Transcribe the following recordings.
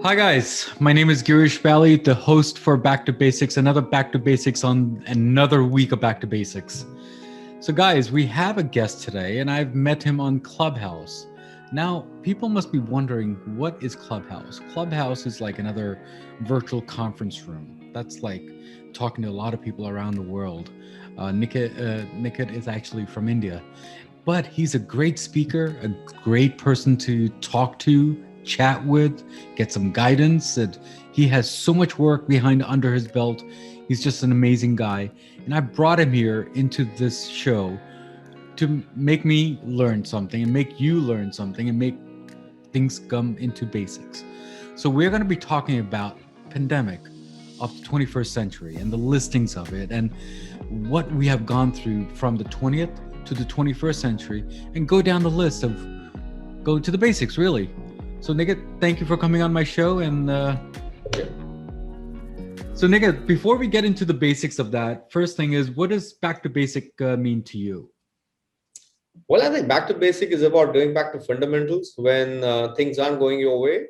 Hi guys, my name is Girish, the host for Back to Basics, another Back to Basics on another week of Back to Basics. So guys, we have a guest today and I've met him on Clubhouse. Now, people must be wondering, what is Clubhouse? Clubhouse is like another virtual conference room. That's like talking to a lot of people around the world. Niket is actually from India, but he's a great speaker, a great person to talk to, chat with, get some guidance. And he has so much work behind under his belt. He's just an amazing guy. And I brought him here into this show to make me learn something and make you learn something and make things come into basics. So we're going to be talking about pandemic of the 21st century and the listings of it and what we have gone through from the 20th to the 21st century and go down the list of go to the basics really. So Niket, thank you for coming on my show. And so Niket, before we get into the basics of that, first thing is, what does back to basic mean to you? Well, I think back to basic is about going back to fundamentals when things aren't going your way.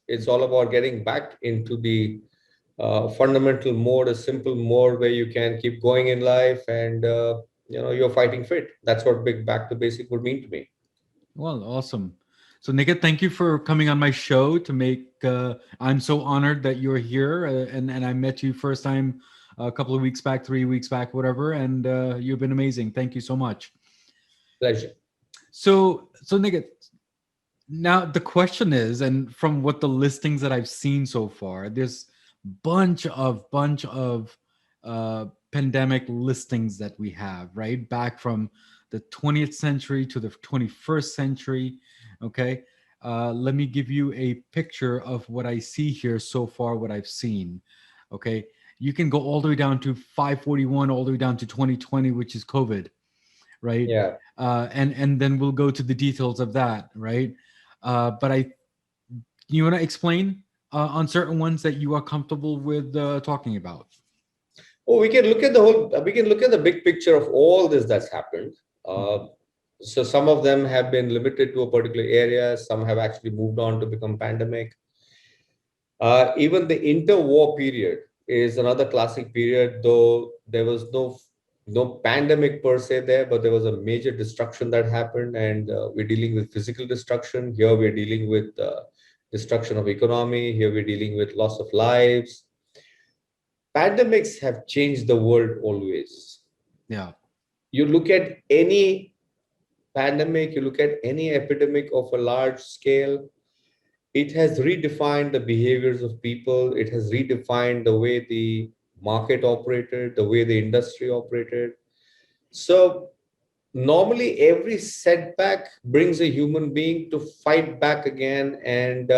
It's all about getting back into the fundamental mode, a simple mode where you can keep going in life and you're fighting fit. That's what big back to basic would mean to me. Well, awesome. So Niket, thank you for coming on my show to make, I'm so honored that you're here and I met you first time a couple of weeks back, 3 weeks back, whatever. And you've been amazing. Thank you so much. Pleasure. So Niket, now the question is, and from what the listings that I've seen so far, there's bunch of pandemic listings that we have, right? Back from the 20th century to the 21st century. Okay. Let me give you a picture of what I see here so far, what I've seen. Okay. You can go all the way down to 541, all the way down to 2020, which is COVID, right? Yeah. And then we'll go to the details of that, right? But you want to explain on certain ones that you are comfortable with talking about? Oh, we can look at the big picture of all this that's happened. Uh, so some of them have been limited to a particular area. Some have actually moved on to become pandemic. Even the interwar period is another classic period, though there was no pandemic per se there, but there was a major destruction that happened, and we're dealing with physical destruction. Here we're dealing with destruction of economy. Here we're dealing with loss of lives. Pandemics have changed the world always. Yeah. You look at any pandemic, you look at any epidemic of a large scale, it has redefined the behaviors of people. It has redefined the way the market operated, the way the industry operated. So normally every setback brings a human being to fight back again and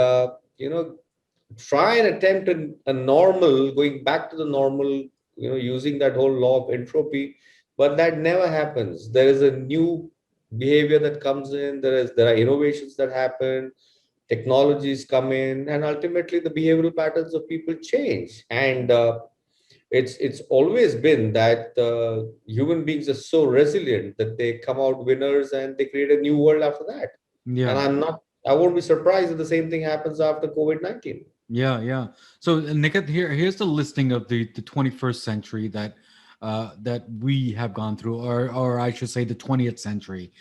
try and attempt a normal, going back to the normal, using that whole law of entropy. But that never happens. There is a new behavior that comes in. There are innovations that happen, technologies come in, and ultimately the behavioral patterns of people change. And it's always been that human beings are so resilient that they come out winners and they create a new world after that. And Yeah. I won't be surprised if the same thing happens after COVID-19. Yeah. So Niket, here's the listing of the 21st century that we have gone through, or I should say the 20th century.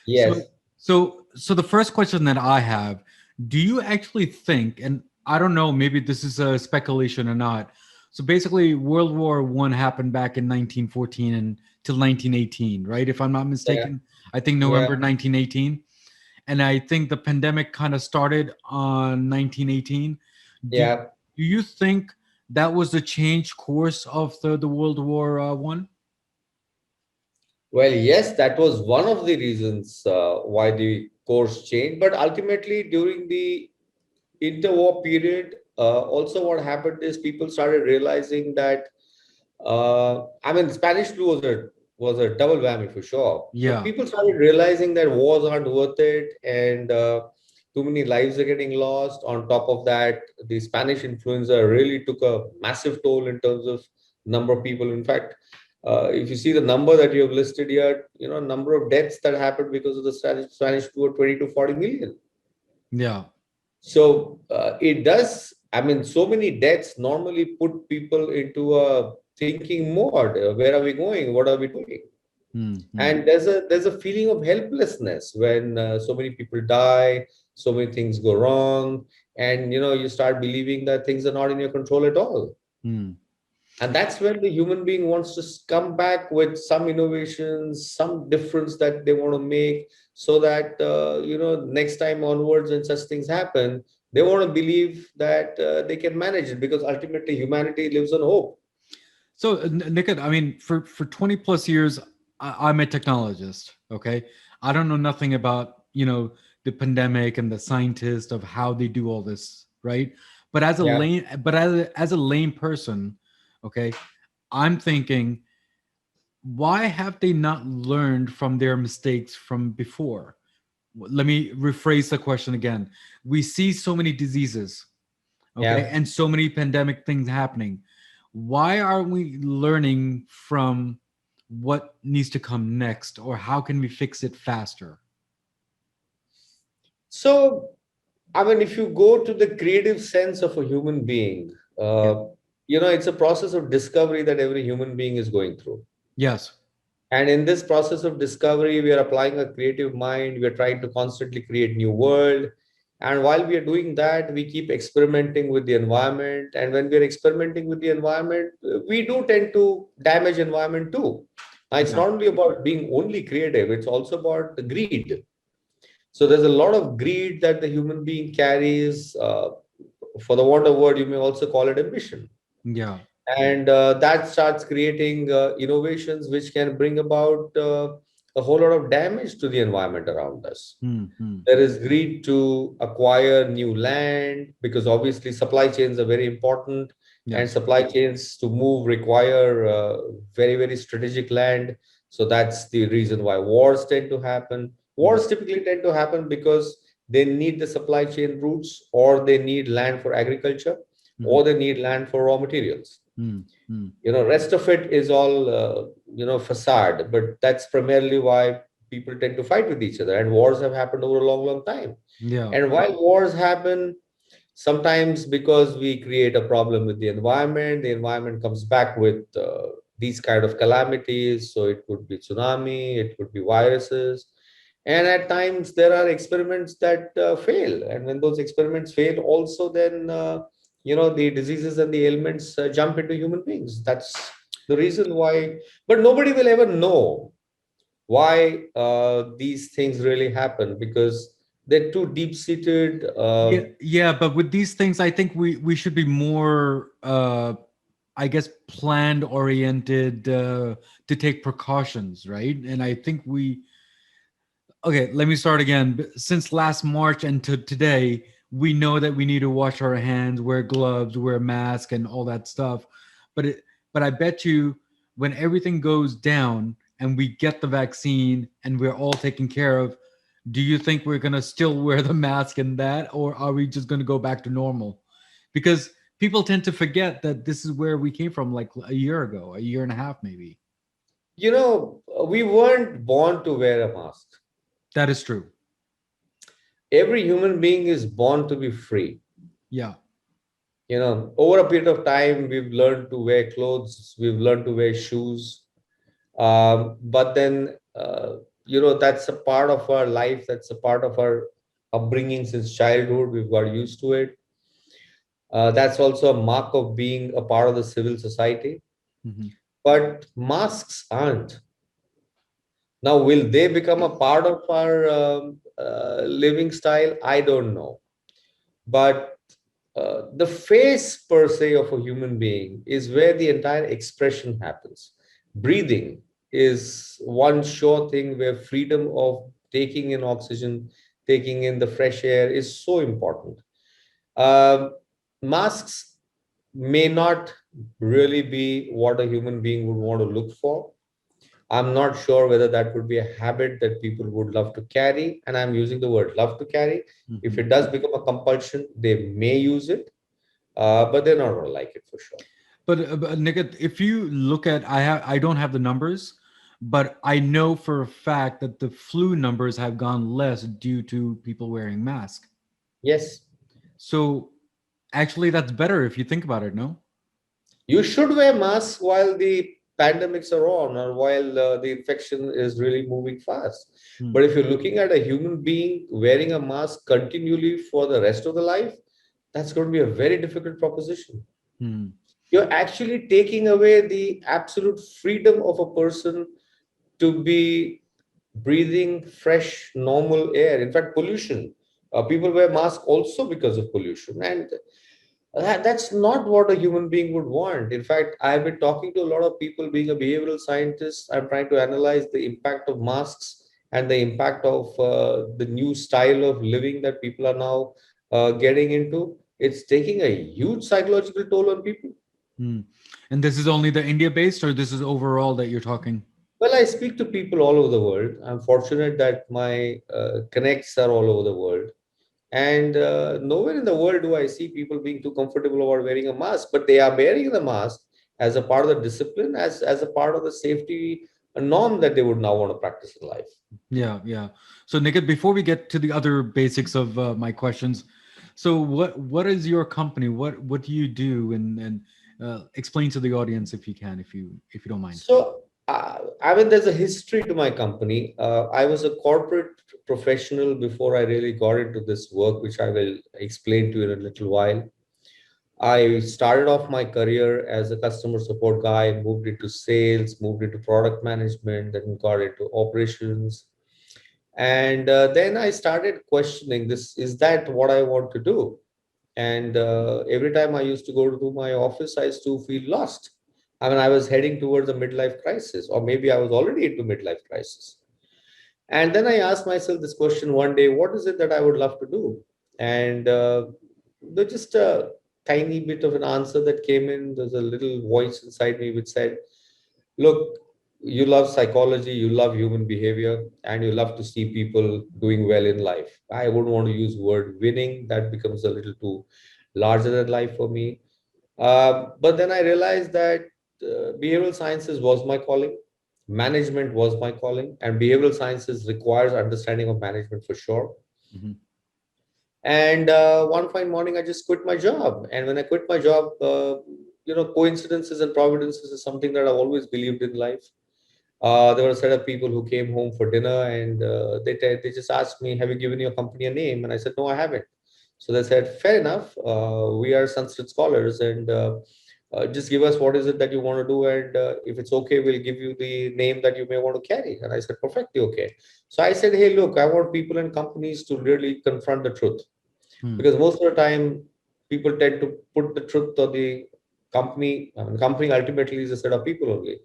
So Yes. so the first question that I have, do you actually think, and I don't know, maybe this is a speculation or not. So basically World War One happened back in 1914 and till 1918, right? If I'm not Yeah. mistaken, I think Yeah. November 1918. And I think the pandemic kind of started on 1918. Do Yeah. do you think that was the change course of the World War One? Well, yes, that was one of the reasons why the course changed. But ultimately, during the interwar period, also what happened is people started realizing that I mean, Spanish flu was a double whammy for sure. So Yeah, people started realizing that wars aren't worth it, and too many lives are getting lost. On top of that, the Spanish influenza really took a massive toll in terms of number of people. In fact, if you see the number that you have listed here, number of deaths that happened because of the Spanish flu are 20 to 40 million. yeah, So it does I mean, so many deaths normally put people into a thinking mode. Where are we going? What are we doing? Mm-hmm. And there's a feeling of helplessness when so many people die, so many things go wrong, and you start believing that things are not in your control at all. Mm. And that's when the human being wants to come back with some innovations, some difference that they want to make, so that next time onwards when such things happen, they want to believe that they can manage it, because ultimately humanity lives on hope. So, Niket, I mean, for 20 plus years, I'm a technologist. Okay, I don't know nothing about the pandemic and the scientists of how they do all this, right? But Yeah. as a lame person, okay, I'm thinking, why have they not learned from their mistakes from before? Let me rephrase the question again. We see so many diseases, okay, Yeah. and so many pandemic things happening. Why aren't we learning from what needs to come next, or how can we fix it faster? So, I mean, if you go to the creative sense of a human being, Yeah. it's a process of discovery that every human being is going through. Yes. And in this process of discovery, we are applying a creative mind. We are trying to constantly create new world. And while we are doing that, we keep experimenting with the environment. And when we are experimenting with the environment, we do tend to damage environment too. Now, it's Yeah. not only about being only creative, it's also about the greed. So there's a lot of greed that the human being carries. For the want of word, you may also call it ambition. Yeah. And that starts creating innovations which can bring about a whole lot of damage to the environment around us. Mm-hmm. There is greed to acquire new land, because obviously supply chains are very important, and Yes. supply chains to move require very, very strategic land. So that's the reason why wars tend to happen. Mm-hmm. Wars typically tend to happen because they need the supply chain routes, or they need land for agriculture, Mm-hmm. or they need land for raw materials. Mm-hmm. Rest of it is all facade, but that's primarily why people tend to fight with each other, and wars have happened over a long, long time. Yeah. And while wars happen, sometimes because we create a problem with the environment comes back with these kind of calamities. So it could be tsunami, it could be viruses, and at times there are experiments that fail, and when those experiments fail also, then the diseases and the ailments jump into human beings. That's the reason why. But nobody will ever know why these things really happen, because they're too deep seated. Yeah, yeah, but with these things, I think we should be more, I guess, planned oriented, to take precautions, right? And I think we okay, let me start again. Since last March and to today, we know that we need to wash our hands, wear gloves, wear masks, and all that stuff. But but I bet you, when everything goes down and we get the vaccine and we're all taken care of, do you think we're gonna still wear the mask and that, or are we just gonna go back to normal? Because people tend to forget that this is where we came from, like a year ago, a year and a half, maybe. We weren't born to wear a mask. That is true. Every human being is born to be free. Yeah. Over a period of time, we've learned to wear clothes, we've learned to wear shoes. But then, that's a part of our life, that's a part of our upbringing since childhood. We've got used to it. That's also a mark of being a part of the civil society. Hmm. But masks aren't. Now, will they become a part of our living style? I don't know. But the face per se of a human being is where the entire expression happens. Breathing is one sure thing where freedom of taking in oxygen, taking in the fresh air is so important. Um, Masks may not really be what a human being would want to look for. I'm not sure whether that would be a habit that people would love to carry. And I'm using the word love to carry. If Hmm. it does become a compulsion, they may use it, but they're not going to like it for sure. But Niket, if you look at, I don't have the numbers, but I know for a fact that the flu numbers have gone less due to people wearing masks. Yes. So Actually, that's better if you think about it, no? You should wear masks while the pandemics are on or while the infection is really moving fast. Hmm. But if you're looking at a human being wearing a mask continually for the rest of the life, that's going to be a very difficult proposition. Hmm. You're actually taking away the absolute freedom of a person to be breathing fresh, normal air. In fact, pollution. People wear masks also because of pollution. And that's not what a human being would want. In fact, I've been talking to a lot of people, being a behavioral scientist. I'm trying to analyze the impact of masks and the impact of the new style of living that people are now getting into. It's taking a huge psychological toll on people. Hmm. And this is only the India based, or this is overall that you're talking? Well, I speak to people all over the world. I'm fortunate that my connects are all over the world. And nowhere in the world do I see people being too comfortable about wearing a mask, but they are wearing the mask as a part of the discipline, as a part of the safety norm that they would now want to practice in life. Yeah, yeah. So, Niket, before we get to the other basics of my questions, so what is your company? What do you do? And explain to the audience if you can, if you don't mind. I mean, there's a history to my company. I was a corporate professional before I really got into this work, which I will explain to you in a little while. I started off my career as a customer support guy, moved into sales, moved into product management, then got into operations. And then I started questioning this, is that what I want to do? And every time I used to go to my office, I used to feel lost. I mean, I was heading towards a midlife crisis, or maybe I was already into midlife crisis. And then I asked myself this question one day: what is it that I would love to do? And there's just a tiny bit of an answer that came in. There's a little voice inside me which said, look, you love psychology, you love human behavior, and you love to see people doing well in life. I wouldn't want to use word winning. That becomes a little too larger than life for me. But then I realized that behavioral sciences was my calling, management was my calling, and behavioral sciences requires understanding of management for sure. Hmm. And one fine morning, I just quit my job. And when I quit my job, coincidences and providences is something that I've always believed in life. There were a set of people who came home for dinner, and they just asked me, "Have you given your company a name?" And I said, "No, I haven't." So they said, "Fair enough. We are Sanskrit scholars, and just give us what is it that you want to do, and if it's okay, we'll give you the name that you may want to carry." And I said, "Perfectly okay." So I said, "Hey, look, I want people and companies to really confront the truth, Hmm. because most of the time people tend to put the truth on the company. I mean, company ultimately is a set of people only.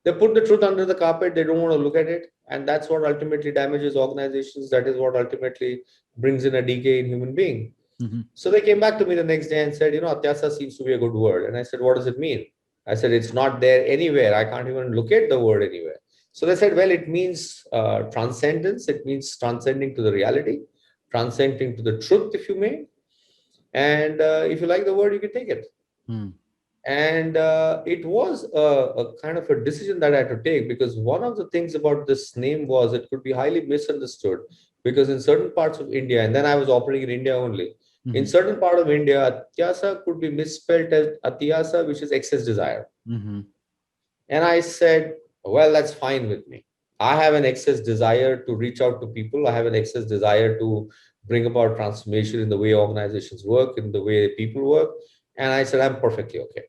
They put the truth under the carpet. They don't want to look at it, and that's what ultimately damages organizations. That is what ultimately brings in a decay in human being. Hmm. So they came back to me the next day and said, Atyasa seems to be a good word. And I said, what does it mean? I said, it's not there anywhere. I can't even locate the word anywhere. So they said, well, it means transcendence. It means transcending to the reality, transcending to the truth, if you may. And if you like the word, you can take it. Hmm. And it was a kind of a decision that I had to take, because one of the things about this name was it could be highly misunderstood, because in certain parts of India, and then I was operating in India only, in Hmm. certain part of India, Atyasa could be misspelled as Atyasa, which is excess desire. Hmm. And I said, well, that's fine with me. I have an excess desire to reach out to people. I have an excess desire to bring about transformation in the way organizations work, in the way people work. And I said, I'm perfectly okay.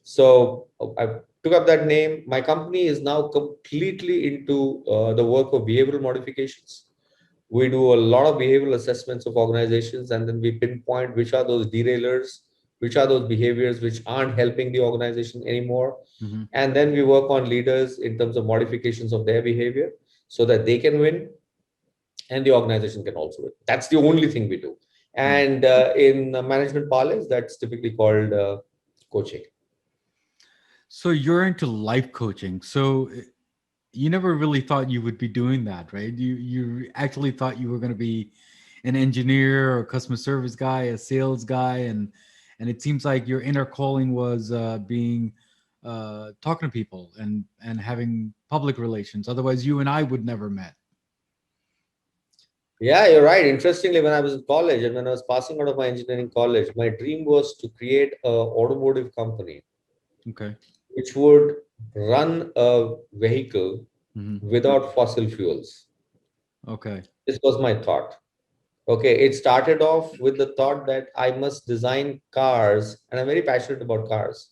So I took up that name. My company is now completely into the work of behavioral modifications. We do a lot of behavioral assessments of organizations, and then we pinpoint which are those derailers, which are those behaviors which aren't helping the organization anymore. Hmm. And then we work on leaders in terms of modifications of their behavior so that they can win and the organization can also win. That's the only thing we do. Hmm. And in management parlance, that's typically called coaching. So you're into life coaching. So you never really thought you would be doing that, right? You actually thought you were going to be an engineer or customer service guy, a sales guy, and it seems like your inner calling was being talking to people and having public relations. Otherwise, you and I would never met. Yeah, you're right. Interestingly, when I was in college and when I was passing out of my engineering college, my dream was to create a automotive company Okay. which would run a vehicle Hmm. without fossil fuels. Okay. This was my thought. Okay, it started off with the thought that I must design cars, and I'm very passionate about cars,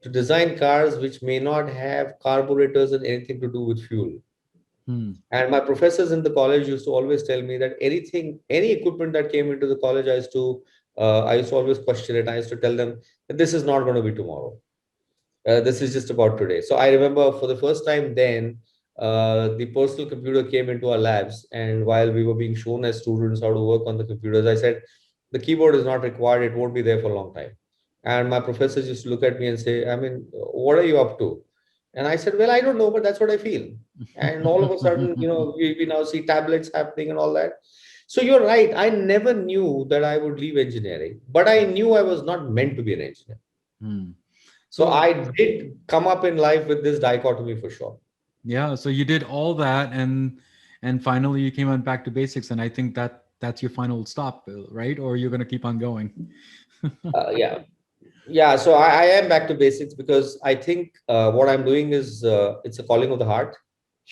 to design cars which may not have carburetors and anything to do with fuel. Hmm. And my professors in the college used to always tell me that anything, any equipment that came into the college, I used to always question it. I used to tell them that this is not going to be tomorrow. This is just about today. So I remember for the first time then, the personal computer came into our labs, and while we were being shown as students how to work on the computers, I said, the keyboard is not required. It won't be there for a long time. And my professors used to look at me and say, I mean, what are you up to? And I said, well, I don't know, but that's what I feel. And all of a sudden, we now see tablets happening and all that. So you're right. I never knew that I would leave engineering, but I knew I was not meant to be an engineer. Hmm. So So I did come up in life with this dichotomy for sure. yeah, so you did all that, and finally you came on back to basics, and I think that's your final stop, right? Or you're gonna keep on going. Yeah, yeah. So I am back to basics because I think what I'm doing is it's a calling of the heart.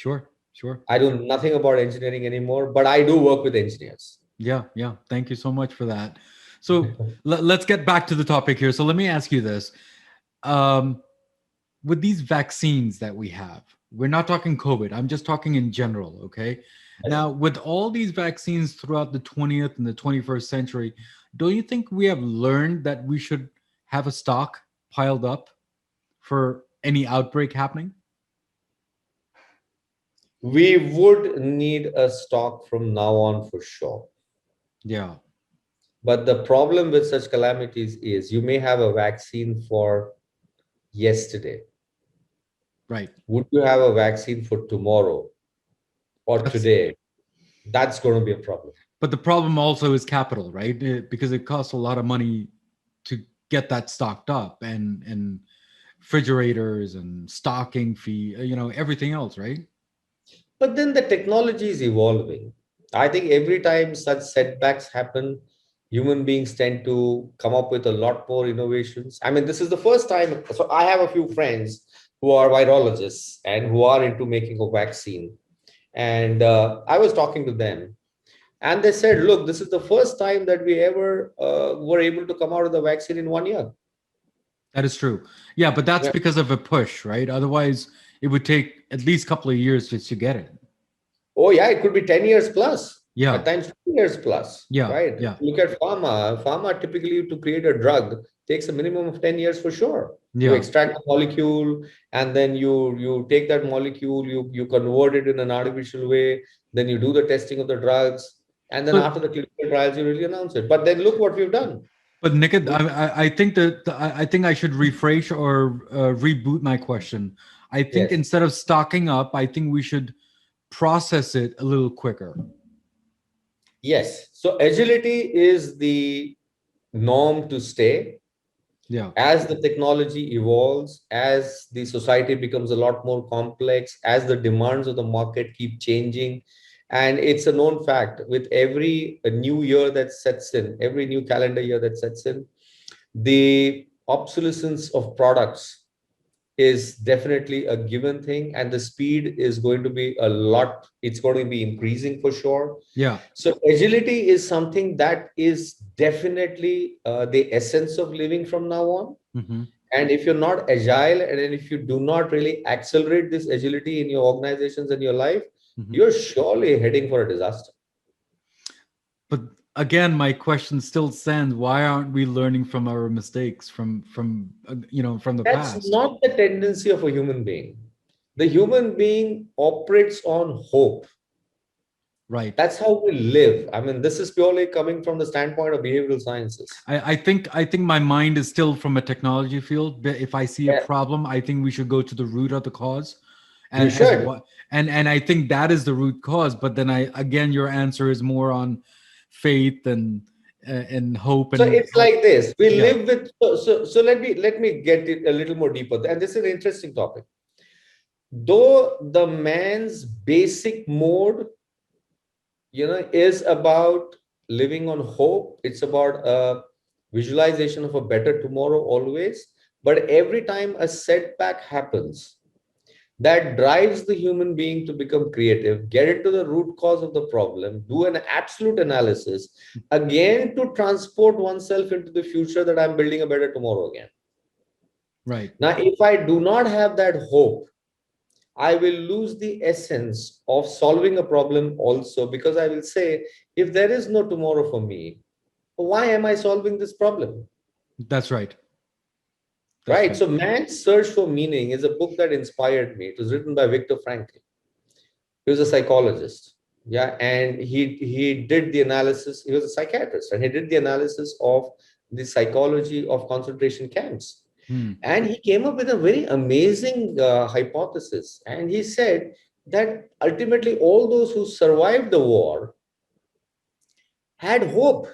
Sure, sure. I do nothing about engineering anymore, but I do work with engineers. Yeah, yeah. Thank you so much for that. So let's get back to the topic here. So let me ask you this. Um, with these vaccines that we have, we're not talking COVID. I'm just talking in general, okay? Yes. Now, with all these vaccines throughout the 20th and the 21st century, don't you think we have learned that we should have a stock piled up for any outbreak happening? We would need a stock from now on for sure. Yeah, But the problem with such calamities is you may have a vaccine for yesterday. right. Would you have a vaccine for tomorrow or That's today? That's going to be a problem. but the problem also is capital, right? Because it costs a lot of money to get that stocked up, and refrigerators and stocking fee, everything else, right? But then the technology is evolving. I think every time such setbacks happen, human beings tend to come up with a lot more innovations. I mean, this is the first time. So I have a few friends who are virologists and who are into making a vaccine. And I was talking to them, and they said, look, this is the first time that we ever were able to come out of the vaccine in 1 year. That is true. Yeah, but that's because of a push, right? Otherwise, it would take at least a couple of years just to get it. Oh, yeah, it could be 10 years plus, at Yeah, times 2 years plus, yeah, right? yeah, Look at pharma. Pharma typically to create a drug takes a minimum of 10 years for sure. You yeah. extract the molecule and then you take that molecule, you convert it in an artificial way, then you do the testing of the drugs, and then So, after the clinical trials, you really announce it. But then look what we've done. but Niket, We, I think that I think I should rephrase or reboot my question. I think yes. instead of stocking up, I think we should process it a little quicker. Yes. So agility is the norm to stay. Yeah. As the technology evolves, as the society becomes a lot more complex, as the demands of the market keep changing, and it's a known fact with every new year that sets in, every new calendar year that sets in, the obsolescence of products is definitely a given thing, and the speed is going to be a lot, it's going to be increasing for sure. Yeah. So agility is something that is definitely the essence of living from now on. Hmm. And if you're not agile, and then if you do not really accelerate this agility in your organizations and your life, Hmm. you're surely heading for a disaster. But again, my question still stands: why aren't we learning from our mistakes from the That's past? not the tendency of a human being. The human being operates on hope. Right. That's how we live. I mean, this is purely coming from the standpoint of behavioral sciences. I think my mind is still from a technology field. But if I see a Yeah, problem, I think we should go to the root of the cause, you and as should. what and I think that is the root cause. But then again, your answer is more on faith and hope So and it's like this. We yeah. live with so let me get it a little more deeper. And this is an interesting topic. Though the man's basic mode, is about living on hope. It's about a visualization of a better tomorrow always. But every time a setback happens, that drives the human being to become creative, get into the root cause of the problem, do an absolute analysis, again to transport oneself into the future that I'm building a better tomorrow again. Right. Now, if I do not have that hope, I will lose the essence of solving a problem also, because I will say, if there is no tomorrow for me, why am I solving this problem? That's right. That's Right. right. So, Man's Search for Meaning is a book that inspired me. It was written by Viktor Frankl. He was a psychologist. Yeah. And he did the analysis. He was a psychiatrist and he did the analysis of the psychology of concentration camps. Hmm. And he came up with a very amazing hypothesis. And he said that ultimately all those who survived the war had hope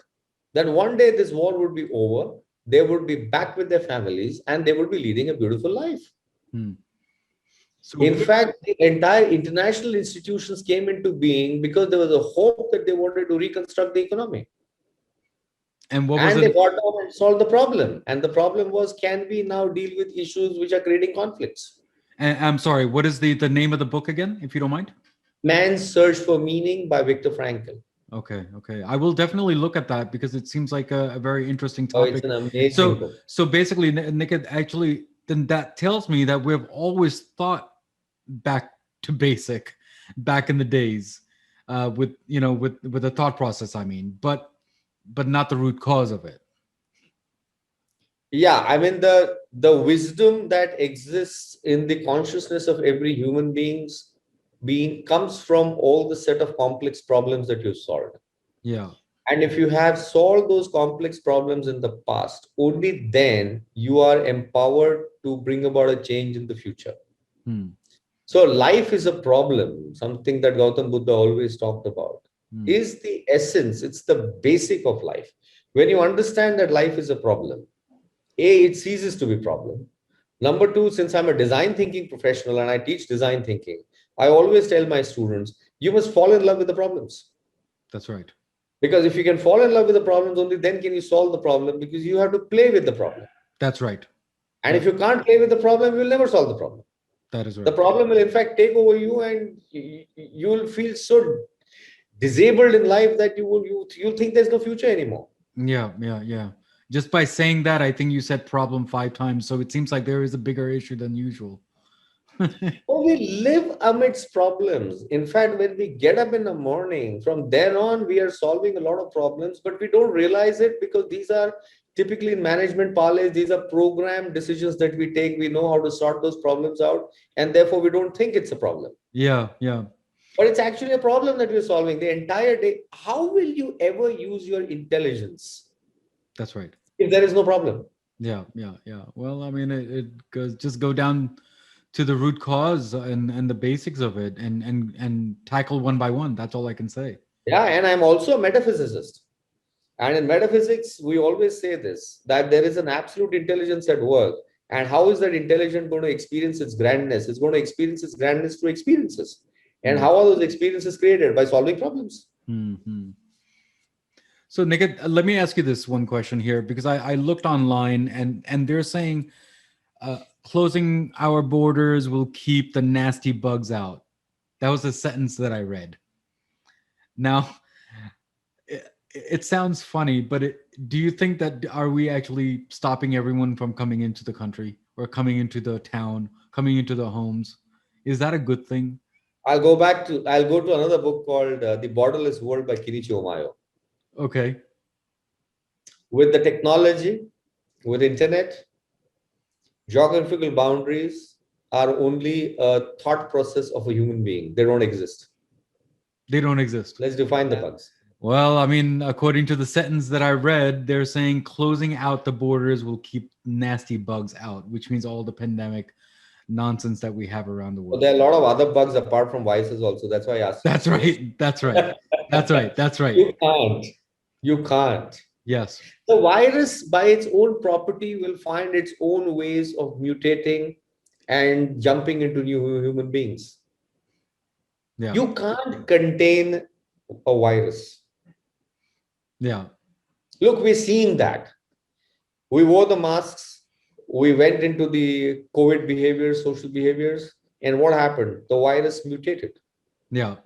that one day this war would be over, they would be back with their families, and they would be leading a beautiful life. Hmm. So In fact, the entire international institutions came into being because there was a hope that they wanted to reconstruct the economy. and what was And it? they got down and solved the problem. And the problem was, can we now deal with issues which are creating conflicts? And I'm sorry, what is the name of the book again, if you don't mind? Man's Search for Meaning by Viktor Frankl. Okay, okay. I will definitely look at that because it seems like a very interesting Oh, it's topic. an amazing So, book. so basically, Nick, actually, then that tells me that we've always thought back to basic, back in the days, with with the thought process. I mean, but not the root cause of it. Yeah, I mean the wisdom that exists in the consciousness of every human being comes from all the set of complex problems that you solved. Yeah. And if you have solved those complex problems in the past, only then you are empowered to bring about a change in the future. Hmm. So life is a problem, something that Gautam Buddha always talked about. Hmm. Is the essence, it's the basic of life. When you understand that life is a problem, A, it ceases to be problem. Number two, since I'm a design thinking professional and I teach design thinking, I always tell my students, you must fall in love with the problems. That's right. Because if you can fall in love with the problems, only then can you solve the problem, because you have to play with the problem. That's right. And if That you can't play with the problem, you'll never solve the problem. that is The right. problem will, in fact, take over you, and you will feel so disabled in life that you'll think there's no future anymore. Yeah, yeah, yeah. Just by saying that, I think you said problem 5 times, so it seems like there is a bigger issue than usual. Oh, we live amidst problems. In fact, when we get up in the morning, from then on, we are solving a lot of problems, but we don't realize it because these are typically in management parlance, these are program decisions that we take. We know how to sort those problems out, and therefore we don't think it's a problem. Yeah, yeah. But it's actually a problem that we're solving the entire day. How will you ever use your intelligence That's right. if there is no problem? Yeah, yeah, yeah. Well, I mean, it goes just go down to the root cause and the basics of it and tackle one by one. That's all I can say. Yeah, and I'm also a metaphysicist. And in metaphysics, we always say this, that there is an absolute intelligence at work. And how is that intelligence going to experience its grandness? It's going to experience its grandness through experiences. And Hmm. how are those experiences created? By solving problems. Hmm. So, Niket, let me ask you this one question here because I looked online and they're saying closing our borders will keep the nasty bugs out. That was a sentence that I read. Now, it sounds funny, but do you think that are we actually stopping everyone from coming into the country or coming into the town, coming into the homes? Is that a good thing? I'll go to another book called The Borderless World by Kinichi Omayo. Okay. With the technology, with internet, geographical boundaries are only a thought process of a human being. They don't exist. They don't exist. Let's define the bugs. Well, I mean, according to the sentence that I read, they're saying closing out the borders will keep nasty bugs out, which means all the pandemic nonsense that we have around the But world. there are a lot of other bugs apart from viruses also. That's why I asked you That's this question. right. That's right. That's right. That's right. You can't. You can't. Yes. The virus, by its own property, will find its own ways of mutating and jumping into new human beings. Yeah. You can't contain a virus. Yeah. Look, we're seeing that. We wore the masks. We went into the COVID behaviors, social behaviors. And what happened? The virus mutated, Yeah.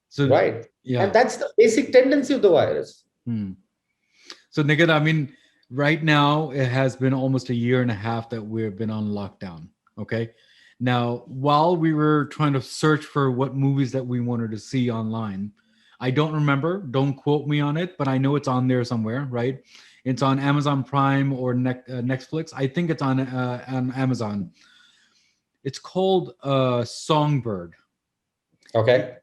So, right? And yeah. that's the basic tendency of the virus. Hmm. So, Niket, I mean, right now it has been almost a year and a half that we've been on lockdown. Okay. Now, while we were trying to search for what movies that we wanted to see online, I don't remember, don't quote me on it, but I know it's on there somewhere, right? It's on Amazon Prime or Netflix. I think it's on Amazon. It's called Songbird. Okay.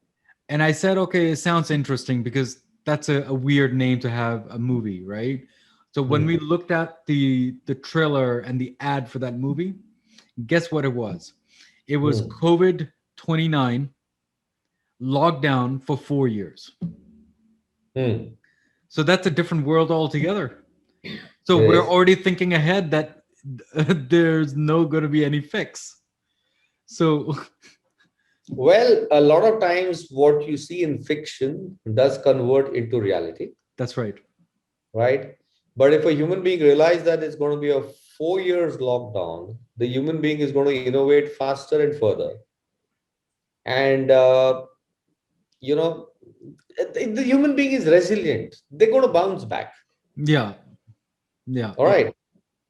And I said, okay, it sounds interesting because that's a weird name to have a movie, right? So when we Hmm. looked at the trailer and the ad for that movie, guess what it was? It was Hmm. COVID 29 locked down for 4 years. Hmm. So that's a different world altogether. So It we're is. already thinking ahead that there's no going to be any fix. So Well, a lot of times what you see in fiction does convert into reality, that's right. right? But if a human being realizes that it's going to be a 4 years lockdown, the human being is going to innovate faster and further. And, you know, the human being is resilient. They're going to bounce back. Yeah. Yeah. All Yeah. right.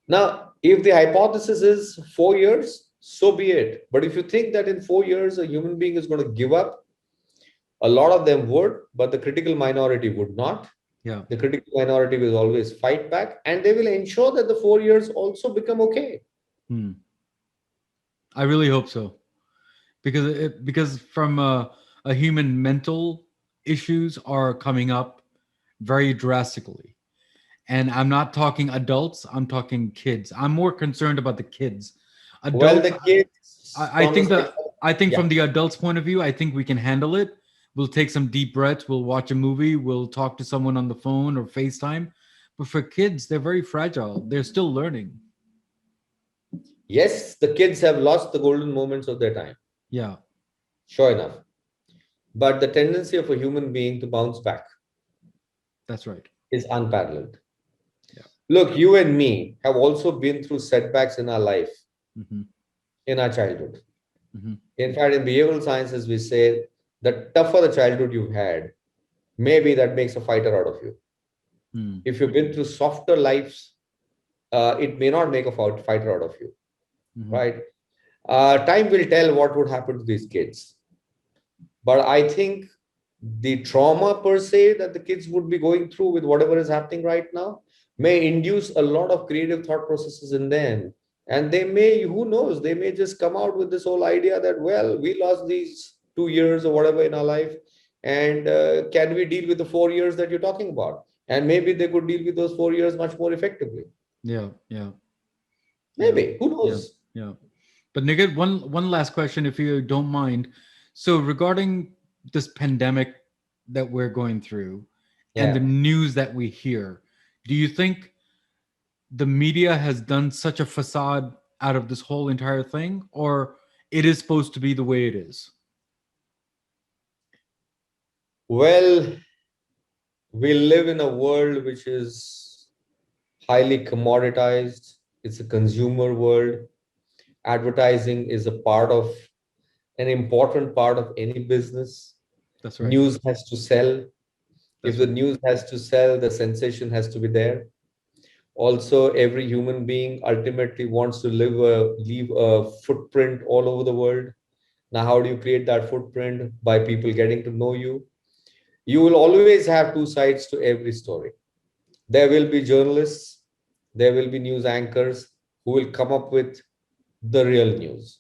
Now, if the hypothesis is 4 years, so be it. But if you think that in 4 years a human being is going to give up, a lot of them would, but the critical minority would not. Yeah. The critical minority will always fight back and they will ensure that the 4 years also become okay. Hmm. I really hope so. Because from a human mental issues are coming up very drastically, and I'm not talking adults, I'm talking kids. I'm more concerned about the kids. Well, Adults, the kids I think conversation, that I think yeah. from the adults point of view, I think we can handle it. We'll take some deep breaths, we'll watch a movie, we'll talk to someone on the phone or FaceTime. But for kids, they're very fragile, they're still learning. Yes, the kids have lost the golden moments of their time, Yeah. sure enough. But the tendency of a human being to bounce back That's right. is unparalleled. Yeah. Look, you and me have also been through setbacks in our life, Hmm. in our childhood. Hmm. In fact, in behavioral sciences, we say the tougher the childhood you've had, maybe that makes a fighter out of you. Hmm. If you've been through softer lives, it may not make a fighter out of you, Hmm. right? Time will tell what would happen to these kids. But I think the trauma per se that the kids would be going through with whatever is happening right now may induce a lot of creative thought processes in them. And they may, who knows, they may just come out with this whole idea that, well, we lost these 2 years or whatever in our life. And can we deal with the 4 years that you're talking about? And maybe they could deal with those 4 years much more effectively. Yeah. Yeah. Yeah. Maybe, who Yeah. knows? Yeah. But Niket, one last question, if you don't mind. So regarding this pandemic that we're going through and the Yeah. news that we hear, do you think the media has done such a facade out of this whole entire thing, or it is supposed to be the way it is? Well, we live in a world which is highly commoditized. It's a consumer world. Advertising is a part of an important part of any business. That's right. News has to sell. If That's the right. news has to sell, the sensation has to be there. Also, every human being ultimately wants to leave a footprint all over the world. Now, how do you create that footprint? By people getting to know you. You will always have two sides to every story. There will be journalists, there will be news anchors who will come up with the real news.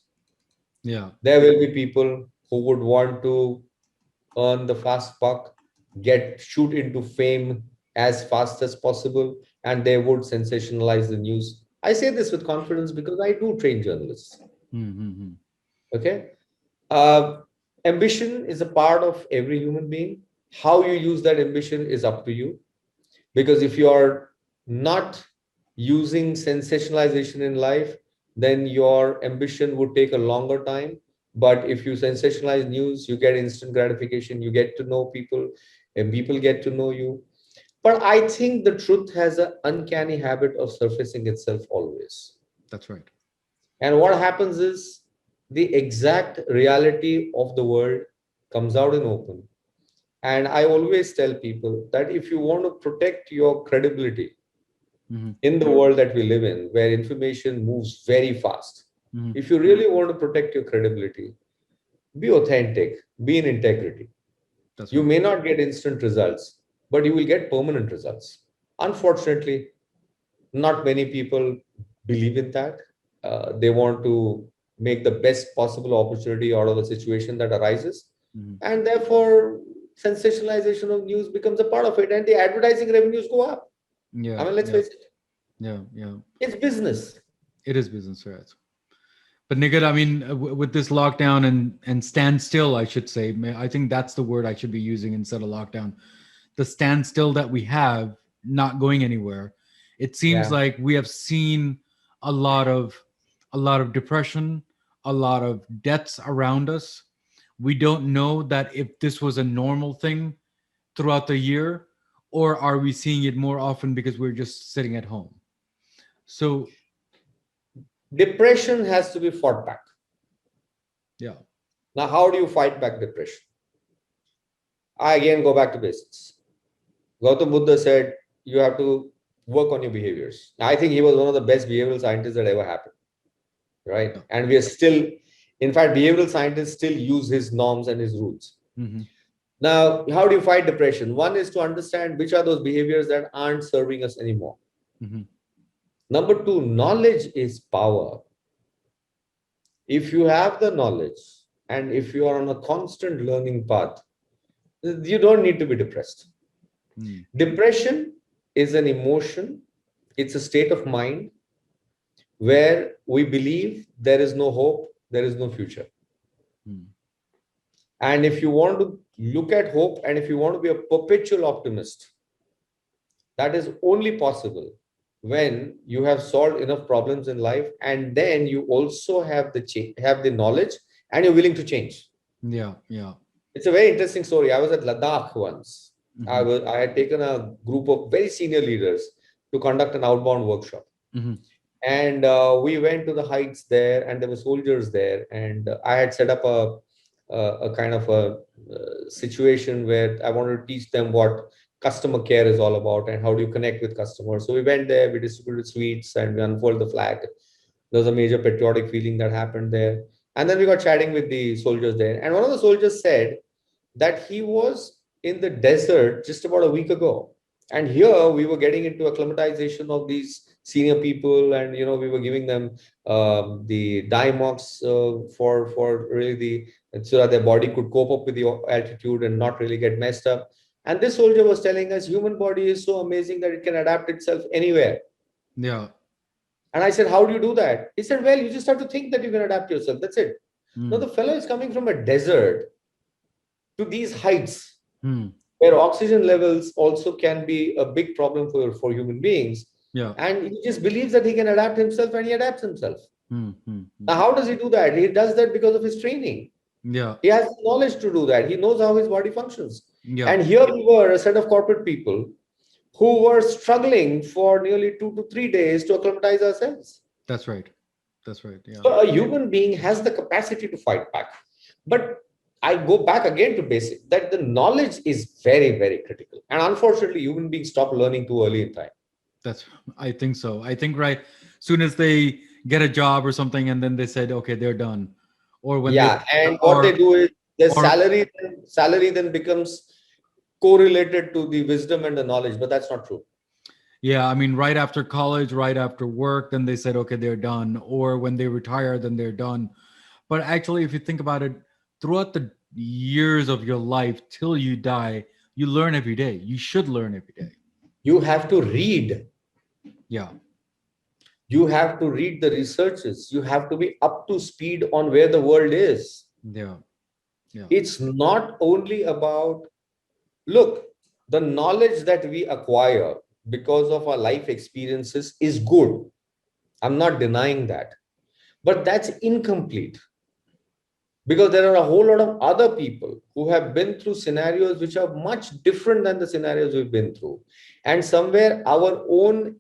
Yeah. There will be people who would want to earn the fast buck, shoot into fame as fast as possible, and they would sensationalize the news. I say this with confidence because I do train journalists. Mm-hmm. Okay. Uh, Ambition is a part of every human being. How you use that ambition is up to you. Because if you are not using sensationalization in life, then your ambition would take a longer time But if you sensationalize news, you get instant gratification, you get to know people, and people get to know you. But I think the truth has an uncanny habit of surfacing itself always. That's right. And what happens is the exact reality of the world comes out in open. And I always tell people that if you want to protect your credibility Mm-hmm. in the world that we live in, where information moves very fast, Mm-hmm. if you really want to protect your credibility, be authentic, be in integrity. That's You right. may not get instant results, but you will get permanent results. Unfortunately, not many people believe in that. They want to make the best possible opportunity out of a situation that arises. Mm-hmm. And therefore, sensationalization of news becomes a part of it, and the advertising revenues go up. I Yeah, mean, let's yeah, face it, yeah, yeah. it's business. It is business, right? But Niket, I mean, with this lockdown and standstill, I should say, I think that's the word I should be using instead of lockdown. The standstill that we have, not going anywhere. It seems Yeah. like we have seen a lot of a lot of depression, a lot of deaths around us. We don't know that if this was a normal thing throughout the year, or are we seeing it more often because we're just sitting at home? So, Depression has to be fought back. yeah. Now, how do you fight back depression? I again go back to basics. Gautam Buddha said you have to work on your behaviors. I think he was one of the best behavioral scientists that ever happened, right? Yeah. And we are still, in fact, behavioral scientists still use his norms and his rules. Mm-hmm. Now, how do you fight depression? One is to understand which are those behaviors that aren't serving us anymore. Mm-hmm. Number two, knowledge is power. If you have the knowledge and if you are on a constant learning path, you don't need to be depressed. Mm. Depression is an emotion, it's a state of mind where we believe there is no hope, there is no future. Mm. And if you want to look at hope and if you want to be a perpetual optimist, that is only possible when you have solved enough problems in life and then you also have have the knowledge and you're willing to change. Yeah, yeah. It's a very interesting story. I was at Ladakh once. Mm-hmm. I had taken a group of very senior leaders to conduct an outbound workshop. Mm-hmm. And we went to the heights there, and there were soldiers there. And I had set up a kind of a situation where I wanted to teach them what customer care is all about and how do you connect with customers. So we went there, we distributed sweets, and we unfolded the flag. There was a major patriotic feeling that happened there. And then we got chatting with the soldiers there. And one of the soldiers said that he was in the desert just about a week ago. And here we were getting into acclimatization of these senior people, and we were giving them the Dimox for really so that their body could cope up with the altitude and not really get messed up. And this soldier was telling us, human body is so amazing that it can adapt itself anywhere. Yeah. And I said, how do you do that? He said, well, you just have to think that you can adapt yourself. That's it. Now, Mm. the fellow is coming from a desert to these heights Mm. where oxygen levels also can be a big problem for human beings. Yeah. And he just believes that he can adapt himself and he adapts himself. Mm. Mm. Now, how does he do that? He does that because of his training. Yeah. He has the knowledge to do that. He knows how his body functions. Yeah. And here we were, a set of corporate people who were struggling for nearly 2 to 3 days to acclimatize ourselves. That's right. That's right. Yeah. So a human being has the capacity to fight back. But I go back again to basic that the knowledge is very, very critical. And unfortunately, human beings stop learning too early in time. That's, I think so. I think right soon as they get a job or something and then they said, okay, they're done. Or when they, Yeah. And what they or, do is their or, salary then becomes correlated to the wisdom and the knowledge, but that's not true. yeah, I mean, right after college, right after work, then they said, okay, they're done. Or when they retire, then they're done. But actually, if you think about it, throughout the years of your life till you die, you learn every day. You should learn every day. You have to read. Yeah. You have to read the researches. You have to be up to speed on where the world is. Yeah. Yeah. It's not only about, look, the knowledge that we acquire because of our life experiences is good. I'm not denying that. But that's incomplete. because there are a whole lot of other people who have been through scenarios which are much different than the scenarios we've been through. And somewhere our own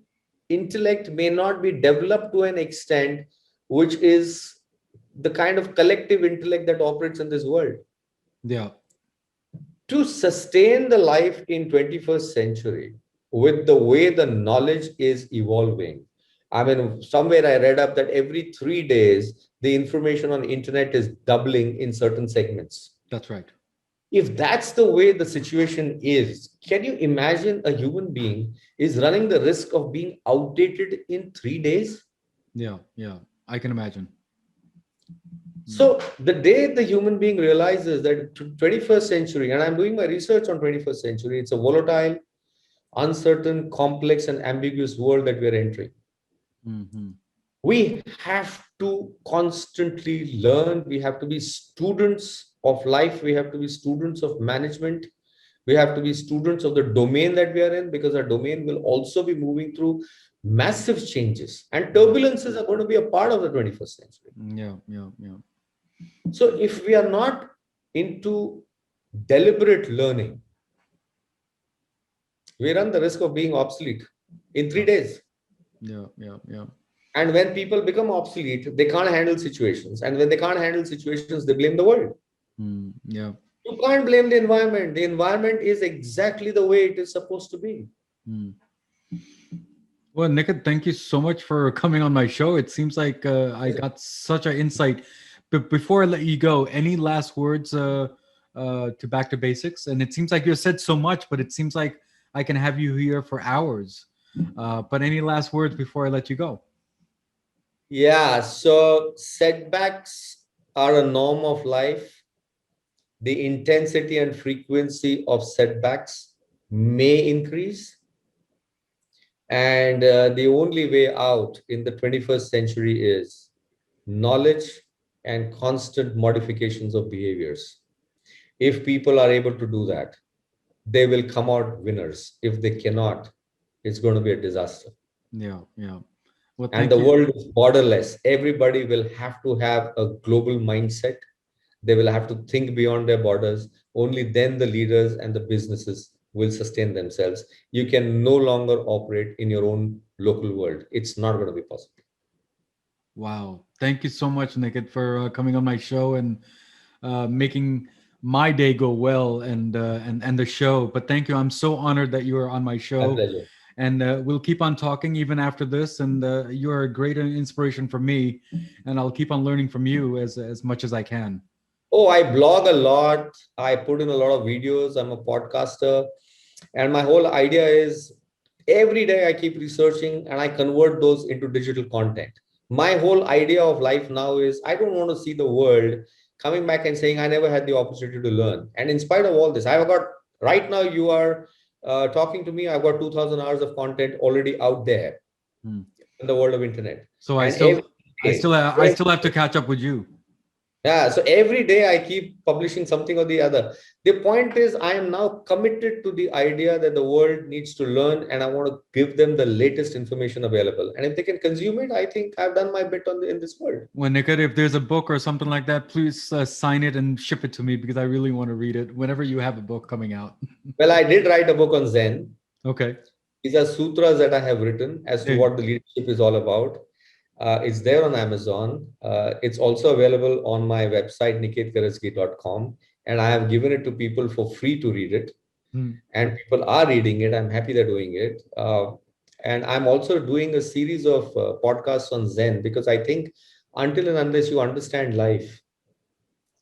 intellect may not be developed to an extent which is the kind of collective intellect that operates in this world. Yeah. To sustain the life in 21st century with the way the knowledge is evolving, I mean, somewhere I read up that every 3 days the information on internet is doubling in certain segments. That's right. If that's the way the situation is, can you imagine a human being is running the risk of being outdated in 3 days? Yeah. Yeah. I can imagine. Mm. So the day the human being realizes that 21st century, and I'm doing my research on 21st century, it's a volatile, uncertain, complex, and ambiguous world that we're entering. Hmm. We have to constantly learn. We have to be students of life. We have to be students of management. We have to be students of the domain that we are in, because our domain will also be moving through massive changes, and turbulences are going to be a part of the 21st century. Yeah. Yeah. Yeah. So if we are not into deliberate learning, we run the risk of being obsolete in 3 days. Yeah. Yeah. Yeah. And when people become obsolete, they can't handle situations. And when they can't handle situations, they blame the world. Mm. Yeah. You can't blame the environment. The environment is exactly the way it is supposed to be. Mm. Well, Niket, thank you so much for coming on my show. It seems like I got such an insight. But before I let you go, any last words to Back to Basics? And it seems like you said so much, but it seems like I can have you here for hours. But any last words before I let you go? Yeah, so setbacks are a norm of life. The intensity and frequency of setbacks may increase. And the only way out in the 21st century is knowledge and constant modifications of behaviors. If people are able to do that, they will come out winners. If they cannot, it's going to be a disaster. Yeah, yeah. Well, And thank the you. world is borderless. Everybody will have to have a global mindset. They will have to think beyond their borders. Only then the leaders and the businesses will sustain themselves. You can no longer operate in your own local world. It's not going to be possible. Wow. Thank you so much, Niket, for coming on my show and making my day go well and the show. But thank you. I'm so honored that you are on my My show, pleasure. and we'll keep on talking even after this. And you are a great inspiration for me, and I'll keep on learning from you as much as I can. Oh, I blog a lot. I put in a lot of videos. I'm a podcaster. And my whole idea is every day I keep researching and I convert those into digital content. My whole idea of life now is I don't want to see the world coming back and saying I never had the opportunity to learn. And in spite of all this, I've got right now, you are talking to me, I've got 2000 hours of content already out there Hmm. in the world of internet. So And every day, I still have to catch up with you. yeah, so every day I keep publishing something or the other. The point is, I am now committed to the idea that the world needs to learn, and I want to give them the latest information available. And if they can consume it, I think I've done my bit in this world. When Niket, if there's a book or something like that, please sign it and ship it to me because I really want to read it whenever you have a book coming out. Well, I did write a book on Zen. Okay. These are sutras that I have written as to Hey. what the leadership is all about. It's there on Amazon. It's also available on my website, niketkarajagi.com. And I have given it to people for free to read it. Hmm. And people are reading it. I'm happy they're doing it. And I'm also doing a series of podcasts on Zen, because I think until and unless you understand life,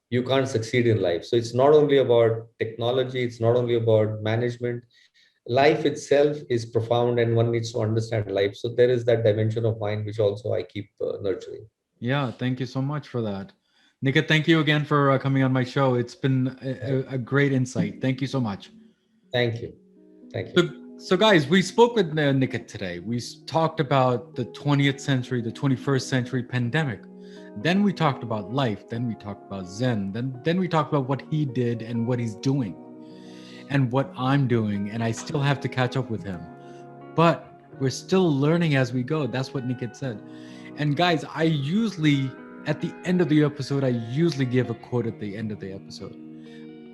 you can't succeed in life. So it's not only about technology, it's not only about management. Life itself is profound, and one needs to understand life. So there is that dimension of mind which also I keep nurturing. Yeah, thank you so much for that. Nika, thank you again for coming on my show. It's been a great insight. Thank you so much. Thank you. Thank you. So, so guys, we spoke with Nika today. We talked about the 20th century, the 21st century pandemic. Then we talked about life. Then we talked about Zen. Then we talked about what he did and what he's doing and what I'm doing. And I still have to catch up with him. But we're still learning as we go. That's what Niket said. And guys, I usually At the end of the episode, I usually give a quote at the end of the episode.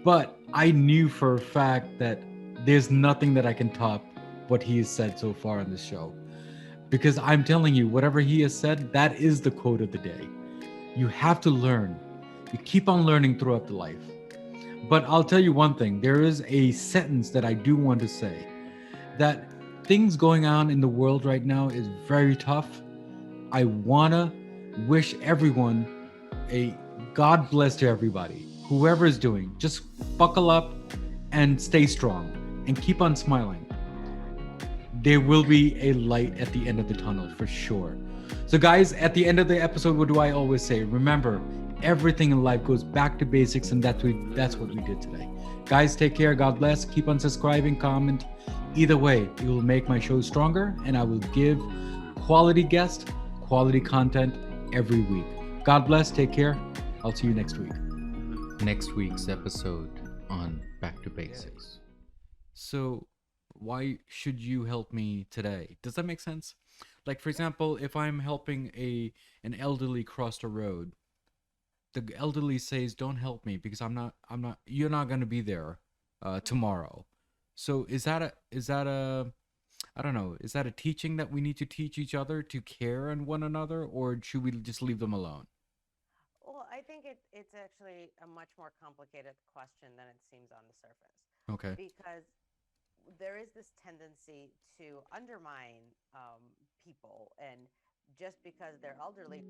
But I knew for a fact that there's nothing that I can top what he has said so far on this show. Because I'm telling you, whatever he has said, that is the quote of the day. You have to learn. You keep on learning throughout the life. But I'll tell you one thing, there is a sentence that I do want to say, that things going on in the world right now is very tough. I wanna wish everyone a God bless to everybody. Whoever is doing, just buckle up and stay strong and keep on smiling. There will be a light at the end of the tunnel for sure. So, guys, at the end of the episode, what do I always say? Remember, everything in life goes back to basics, and that's what we did today. Guys, take care. God bless. Keep on subscribing, comment. Either way, it will make my show stronger, and I will give quality guests, quality content every week. God bless. Take care. I'll see you next week. Next week's episode on Back to Basics. So, why should you help me today? Does that make sense? Like, for example, if I'm helping an elderly cross the road, the elderly says, "Don't help me because I'm not. You're not going to be there tomorrow." So is that a I don't know. Is that a teaching that we need to teach each other to care on one another, or should we just leave them alone? Well, I think it's actually a much more complicated question than it seems on the surface Okay. because there is this tendency to undermine people, and just because they're elderly